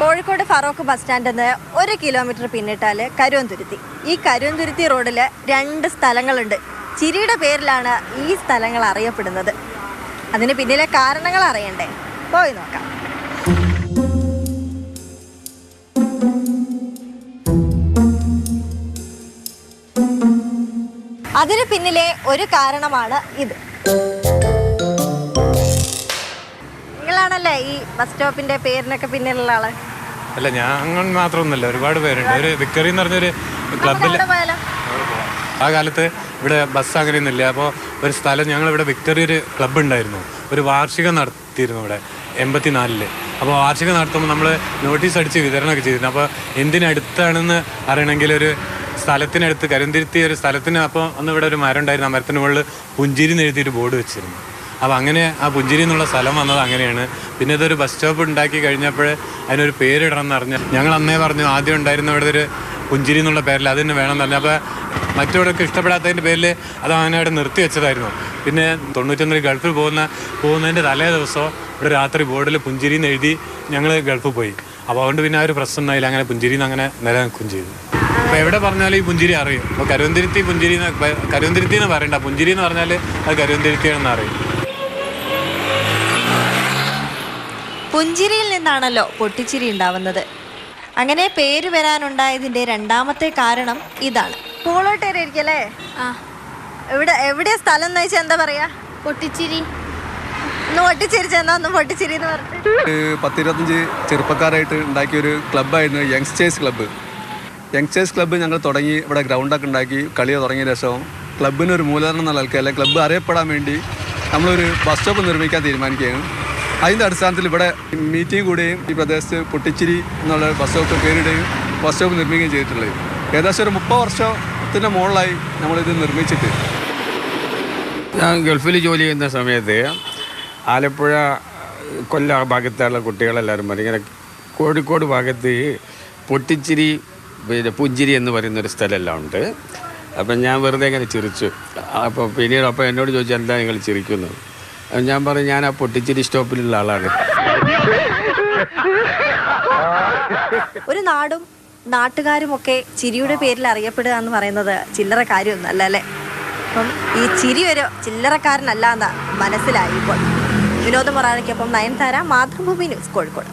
Kozhikode Feroke bus സ്റ്റാൻഡിൽ നിന്ന് 1 kilometre പിന്നിട്ടാൽ Karuvanthuruthy. ഈ കരുവന്തുരുത്തി റോഡിൽ 2 സ്ഥലങ്ങളുണ്ട്. ചിരിയുടെ പേരിലാണ് ഈ സ്ഥലങ്ങൾ അറിയപ്പെടുന്നത്. അതിന് പിന്നിലെ കാരണങ്ങൾ അറിയണ്ടേ? പോയി നോക്കാം. അതിന് പിന്നിലെ ഒരു കാരണമാണ് ഇത്. നിങ്ങളാണല്ലേ ഈ ബസ് സ്റ്റോപ്പിന്റെ പേരിനൊക്കെ പിന്നിലുള്ള ആള്? അല്ല, ഞാൻ മാത്രമൊന്നുമല്ല, ഒരുപാട് പേരുണ്ട്. ഒരു വിക്ടറി എന്ന് പറഞ്ഞൊരു ക്ലബിൽ ആ കാലത്ത് ഇവിടെ ബസ് അങ്ങനെയൊന്നുമില്ല. അപ്പോൾ ഒരു സ്ഥലം ഞങ്ങളിവിടെ വിക്ടറി ഒരു ക്ലബ്ബ് ഉണ്ടായിരുന്നു. ഒരു വാർഷികം നടത്തിയിരുന്നു ഇവിടെ 84. അപ്പോൾ വാർഷികം നടത്തുമ്പോൾ നമ്മൾ നോട്ടീസ് അടിച്ച് വിതരണമൊക്കെ ചെയ്തിരുന്നു. അപ്പോൾ എന്തിനടുത്താണെന്ന് അറിയണമെങ്കിൽ ഒരു സ്ഥലത്തിനടുത്ത് കരുവന്തുരുത്തി ഒരു സ്ഥലത്തിന് അപ്പോൾ അന്ന് ഇവിടെ ഒരു മരം ഉണ്ടായിരുന്നു. ആ മരത്തിന് മുകളിൽ പുഞ്ചിരി എന്ന് എഴുതിയൊരു ബോർഡ് വെച്ചിരുന്നു. അപ്പോൾ അങ്ങനെ ആ പുഞ്ചിരി എന്നുള്ള സ്ഥലം വന്നത് അങ്ങനെയാണ്. പിന്നെ ഇതൊരു ബസ് സ്റ്റോപ്പ് ഉണ്ടാക്കി കഴിഞ്ഞപ്പോൾ അതിനൊരു പേരിടണം എന്ന് പറഞ്ഞ് ഞങ്ങൾ അന്നേ പറഞ്ഞു. ആദ്യം ഉണ്ടായിരുന്ന ഇവിടെ ഒരു പുഞ്ചിരി എന്നുള്ള പേരിൽ അതിന് വേണമെന്ന് പറഞ്ഞു. അപ്പോൾ മറ്റവരൊക്കെ ഇഷ്ടപ്പെടാത്തതിൻ്റെ പേരിൽ അത് അങ്ങനെ അവിടെ നിർത്തി വെച്ചതായിരുന്നു. പിന്നെ 91 ഗൾഫിൽ പോകുന്നതിൻ്റെ തലേ ദിവസം ഇവിടെ രാത്രി ബോർഡിൽ പുഞ്ചിരി എന്ന് എഴുതി ഞങ്ങൾ ഗൾഫിൽ പോയി. അപ്പോൾ അതുകൊണ്ട് പിന്നെ ആ ഒരു പ്രശ്നം ഉണ്ടായില്ല. അങ്ങനെ പുഞ്ചിരി എന്ന് അങ്ങനെ നിലനിൽക്കുകയും ചെയ്തു. അപ്പോൾ എവിടെ പറഞ്ഞാലും ഈ പുഞ്ചിരി അറിയും. അപ്പോൾ കരുവന്തുരുത്തി എന്ന് പറയണ്ട, പുഞ്ചിരി എന്ന് പറഞ്ഞാൽ അത് കരുവന്തുരുത്തിയാണെന്ന് അറിയും. പുഞ്ചിരിയിൽ നിന്നാണല്ലോ പൊട്ടിച്ചിരി ഉണ്ടാവുന്നത്. അങ്ങനെ പേര് വരാനുണ്ടായതിന്റെ രണ്ടാമത്തെ കാരണം ഇതാണ്. പോളോട്ടേരിക്കല്ലേ? എവിടെയാ സ്ഥലം എന്ന് വെച്ചാൽ എന്താ പറയാ? പൊട്ടിച്ചിരി. ഒന്ന് പൊട്ടിച്ചിരിച്ചെന്നാ ഒന്ന് പൊട്ടിച്ചിരി എന്ന് പറഞ്ഞിട്ട് 10-25 ചെറുപ്പക്കാരായിട്ട് ഉണ്ടാക്കിയൊരു ക്ലബ്ബായിരുന്നു യങ്സ്റ്റേഴ്സ് ക്ലബ്ബ്. യങ്സ്റ്റേഴ്സ് ക്ലബ്ബ് ഞങ്ങൾ തുടങ്ങി ഇവിടെ ഗ്രൗണ്ടൊക്കെ ഉണ്ടാക്കി കളി തുടങ്ങിയ ശേഷം ക്ലബിനൊരു മൂലധനം എന്നുള്ള ആൾക്കാർ അല്ലെങ്കിൽ ക്ലബ്ബ് അറിയപ്പെടാൻ വേണ്ടി നമ്മളൊരു ബസ് സ്റ്റോപ്പ് നിർമ്മിക്കാൻ തീരുമാനിക്കുകയാണ്. അതിൻ്റെ അടിസ്ഥാനത്തിൽ ഇവിടെ മീറ്റിംഗ് കൂടുകയും ഈ പ്രദേശത്ത് പൊട്ടിച്ചിരി എന്നുള്ള ബസ് സ്റ്റോപ്പ് പേരിടുകയും ബസ് സ്റ്റോപ്പ് നിർമ്മിക്കുകയും ചെയ്തിട്ടുള്ളത്. ഏകദേശം ഒരു 30 വർഷത്തിന് മുകളിലായി നമ്മളിത് നിർമ്മിച്ചിട്ട്. ഞാൻ ഗൾഫിൽ ജോലി ചെയ്യുന്ന സമയത്ത് ആലപ്പുഴ കൊല്ല ഭാഗത്തുള്ള കുട്ടികളെല്ലാവരും പറയും ഇങ്ങനെ കോഴിക്കോട് ഭാഗത്ത് പൊട്ടിച്ചിരി പിന്നെ പുഞ്ചിരി എന്ന് പറയുന്നൊരു സ്ഥലമെല്ലാം ഉണ്ട്. അപ്പം ഞാൻ വെറുതെ ഇങ്ങനെ ചിരിച്ചു. അപ്പോൾ പിന്നീട് അപ്പോൾ എന്നോട് ചോദിച്ചാൽ എന്താ നിങ്ങൾ ചിരിക്കുന്നത്? ഞാൻ പറഞ്ഞു ഞാൻ ആ പൊട്ടിച്ചിരി സ്റ്റോപ്പിലുള്ള ആളാണ്. ഒരു നാടും നാട്ടുകാരുമൊക്കെ ചിരിയുടെ പേരിൽ അറിയപ്പെടുക എന്ന് പറയുന്നത് ചില്ലറ കാര്യമൊന്നുമല്ല അല്ലേ? അപ്പം ഈ ചിരി ഒരു ചില്ലറക്കാരനല്ല എന്ന് മനസ്സിലായി ഇപ്പോൾ. വിനോദ മൊറാഴയ്ക്കൊപ്പം നയൻതാര, മാതൃഭൂമി ന്യൂസ്, കോഴിക്കോട്.